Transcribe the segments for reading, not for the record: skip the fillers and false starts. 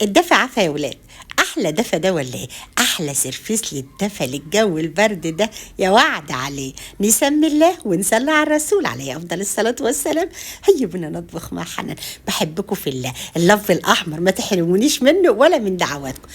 الدفا عفا يا ولاد. احلى دفا ده ولا ايه؟ احلى سرفيس للدفا للجو البرد ده يا وعد عليه. نسمي الله ونصلي على الرسول عليه افضل الصلاه والسلام. هيا بنا نطبخ مع حنان. بحبكم في الله. اللف الاحمر ما تحرمونيش منه ولا من دعواتكم.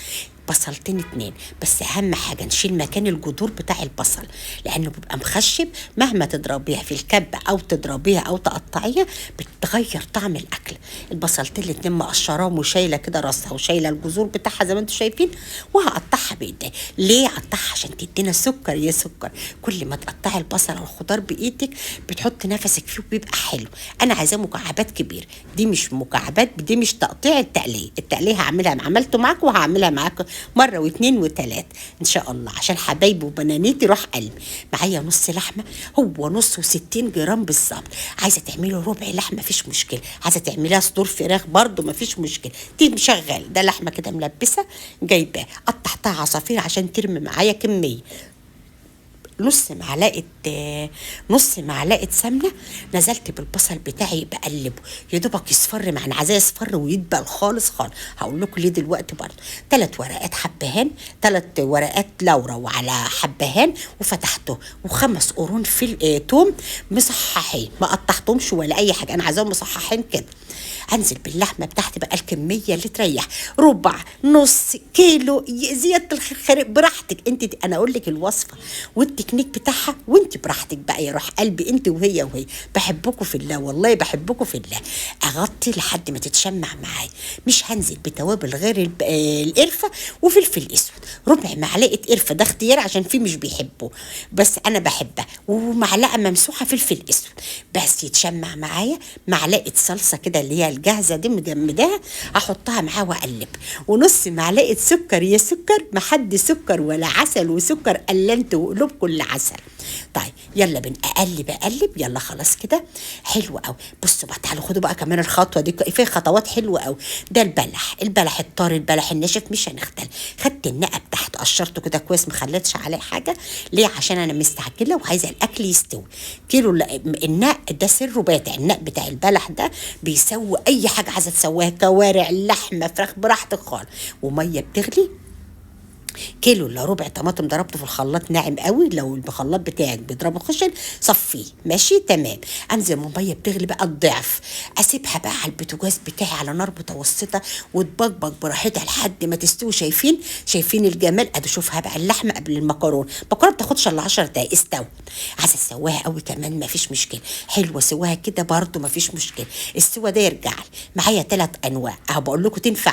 بصلتين اتنين، بس اهم حاجه نشيل مكان الجذور بتاع البصل لانه بيبقى مخشب. مهما تضربيها في الكبه او تضربيها او تقطعيها بتغير طعم الاكل. البصلتين الاتنين مقشراهم وشايله كده راسها وشايله الجذور بتاعها زي ما انتم شايفين، وهقطعها بايدي. ليه اقطعها؟ عشان تدينا سكر يا سكر. كل ما تقطعي البصل او الخضار بايدك بتحط نفسك فيه وبيبقى حلو. انا عايزاه مكعبات كبيره، دي مش مكعبات، دي مش تقطيع. التقليه هعملها، عملته معاكم وهعملها معاكم مره واثنين وثلاث ان شاء الله، عشان حبايبي وبنانيتي روح قلبي. معايا نص لحمه، هو نص و60 جرام بالظبط. عايزه تعملي ربع لحمه مفيش مشكله، عايزه تعمليها صدور فراخ برضو مفيش مشكله، دي مشغل. ده لحمه كده ملبسه جايباه، قطعتها عصافير عشان ترمي معايا كميه. نص معلقه سمنه. نزلت بالبصل بتاعي بقلبه يا دوبك يصفر، معنى عايزاه يصفر ويدبل خالص خالص. هقول لكم ليه دلوقتي برضه. 3 ورقات حبهان، 3 ورقات لورا وعلى حبهان وفتحته، و5 قرون توم مصححين، ما قطعتهمش ولا اي حاجه، انا عايزاهم مصححين كده. انزل باللحمه بتاعتي بقى الكميه اللي تريح، ربع نص كيلو زياده الخير براحتك انت. انا اقول لك الوصفه والتكنيك بتاعها وانت براحتك بقى يا روح قلبي، انت وهي. بحبكم في الله والله، بحبكم في الله. اغطي لحد ما تتشمع معايا. مش هنزل بتوابل غير القرفه وفلفل اسود. ربع معلقه قرفه ده اختيار عشان في مش بيحبوه، بس انا بحبها. ومعلقه ممسوحه فلفل اسود بس يتشمع معايا. معلقه صلصه كده اللي هي الجاهزه دي مجمداها، احطها معاه واقلب. ونص معلقه سكر يا سكر، ما حد سكر ولا عسل وسكر قلنت وقلوب كل عسل. طيب يلا اقلب يلا خلاص كده حلو قوي. بصوا بقى تعالوا خدوا بقى كمان الخطوه دي، في خطوات حلوه قوي. ده البلح الطري، البلح الناشف مش هنختل. خدت النقه بتاعته قشرته كده كويس، ما خليتش عليه حاجه. ليه؟ عشان انا مستعجله وعايزه الاكل يستوي. كيلو النق ده سره باتع. النق بتاع البلح ده بيسوي اي حاجه عايزه تسويها، كوارع لحمه فراخ براحتك خالص. وميه بتغلي، كيلو الا ربع طماطم ضربته في الخلاط ناعم قوي. لو الخلاط بتاعك بيضربه خشن صفيه ماشي تمام. انزل من ميه بتغلي بقى الضعف، اسيبها بقى على البوتاجاز بتاعي على نار متوسطه وتبقبق براحتها لحد ما تستوي. شايفين الجمال. ادي شوفها بقى اللحمه قبل المكرونه بتاخدش الا 10 دقايق استوت. عايزه اسويها قوي كمان مفيش مشكله، حلوه سواها كده برضو مفيش مشكله. السوا ده يرجع لي. معايا 3 انواع اهو بقول لكم تنفع